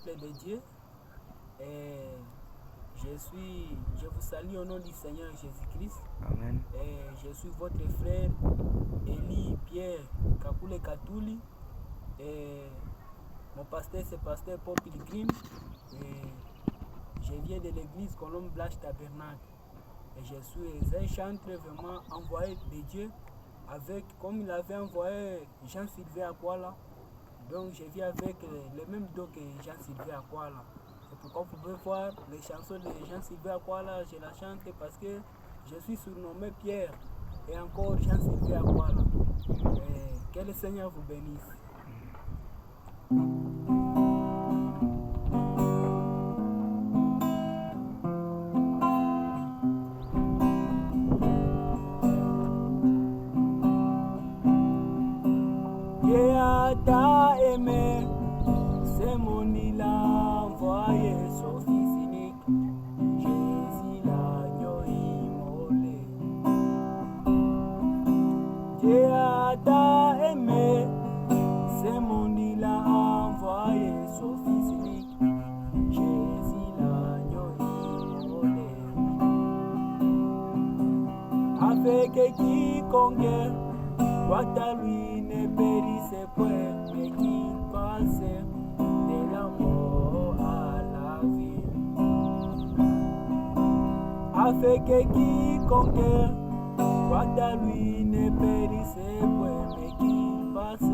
peuple de Dieu. Et je vous salue au nom du Seigneur Jésus-Christ. Amen. Et je suis votre frère Eli Pierre Kakule Katuli. Et mon pasteur, c'est pasteur Paul Pilgrim. Et je viens de l'église Colombe Blanche Tabernacle. Et je suis un chantre vraiment envoyé de Dieu, comme il avait envoyé Jean-Sylvain Akwala. Donc je viens avec le même dos que Jean-Sylvain Akwala. C'est pourquoi vous pouvez voir les chansons de Jean-Sylvain Akwala, je la chante parce que je suis surnommé Pierre et encore Jean-Sylvain Akwala. Que le Seigneur vous bénisse. T'a aimé, c'est mon il a envoyé son fils unique, Jésus l'agneau immolé. Dieu t'a aimé, c'est mon il a envoyé son fils unique, Jésus l'agneau immolé. Avec quiconque croit à lui ne périsse point, mais qu'il passe de la mort à la vie. Afin que quiconque croit à lui ne périsse point, mais qu'il passe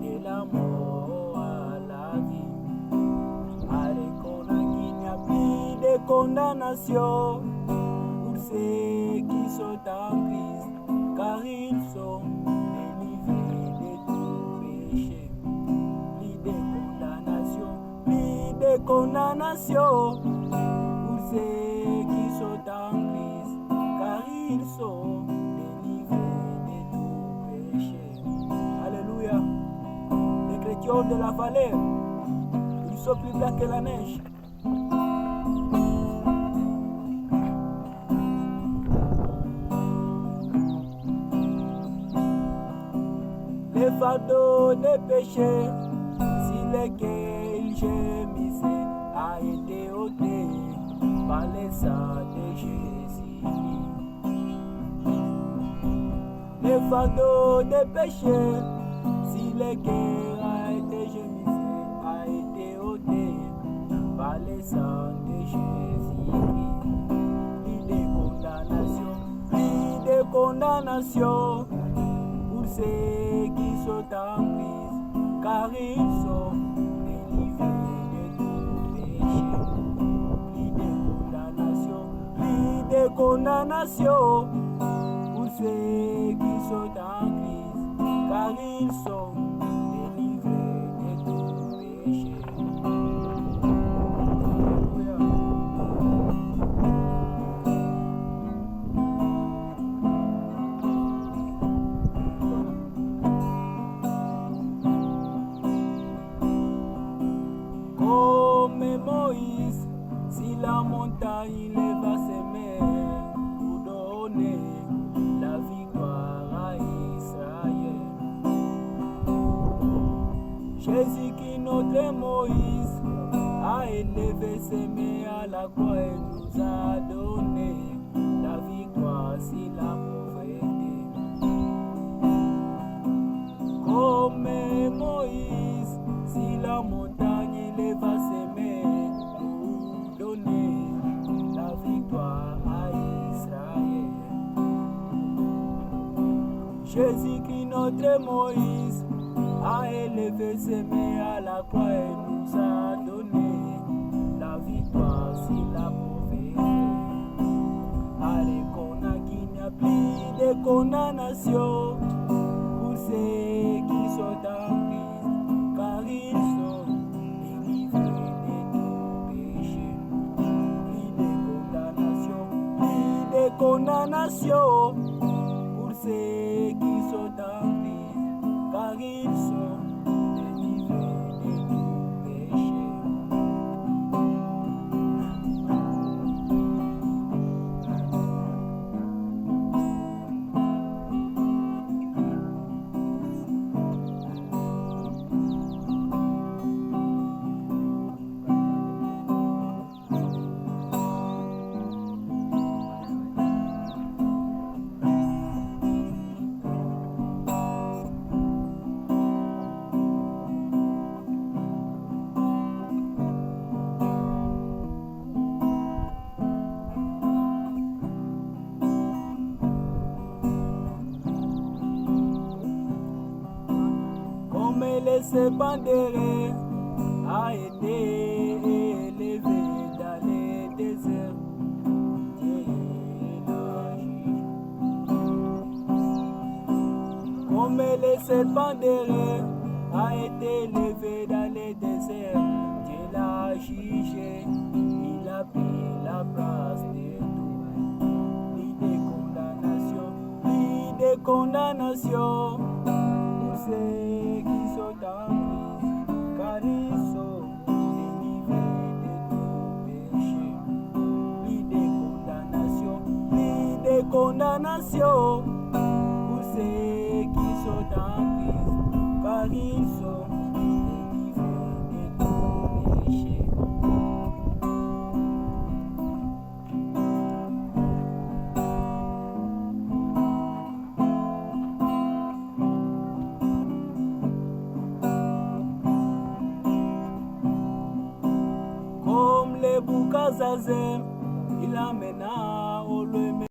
de la mort à la vie. À reconnaître qu'il n'y a plus de condamnation pour ceux qui sont en Christ, car ils sont délivrés de tout péché. Plus de condamnation pour ceux qui sont en Christ, car ils sont délivrés de tout péché. Alléluia. Les chrétiens de la vallée, ils sont plus blancs que la neige. Le fardeau des péchés, si lequel gémissait, a été ôté par le sang de Jésus. Le fardeau des péchés, si lequel a été gémissé, a été ôté par le sang de Jésus. Plus de condamnation pour ceux qui sont en Christ, car ils sont délivrés de tout péché. Plus de condamnation pour ceux qui sont en Christ, car ils sont délivrés de tout péché. Moïse, si la montagne lève ses mains pour donner la victoire à Israël. Jésus qui notre Moïse a élevé ses mains à la croix et nous a donné la victoire si la pauvreté. Comme Moïse, si la montagne lève ses mains pour donner la victoire à Israël. Jésus-Christ notre Moïse a élevé ses mains à la croix et nous a donné la victoire sur la pauvreté. Allez qu'on a qu'il n'y a plus de condamnation pour ceux qui sont en Christ, car ils sont délivrés de tout péché. Plus de condamnation pour ceux qui sont en Christ, car ils sont délivrés de tout péché. ce bandéré a été élevé dans les déserts. Comme le serpent bandéré a été élevé dans les déserts, Dieu l'a jugé, il a pris la place de tout. Lit de condamnation pour ceux qui sont en Christ, car ils sont délivrés de tout péché. Lit de condamnation pour ceux qui sont en Christ, car ils sont délivrés de tout péché. Comme le bouc à zazen, il amena au loin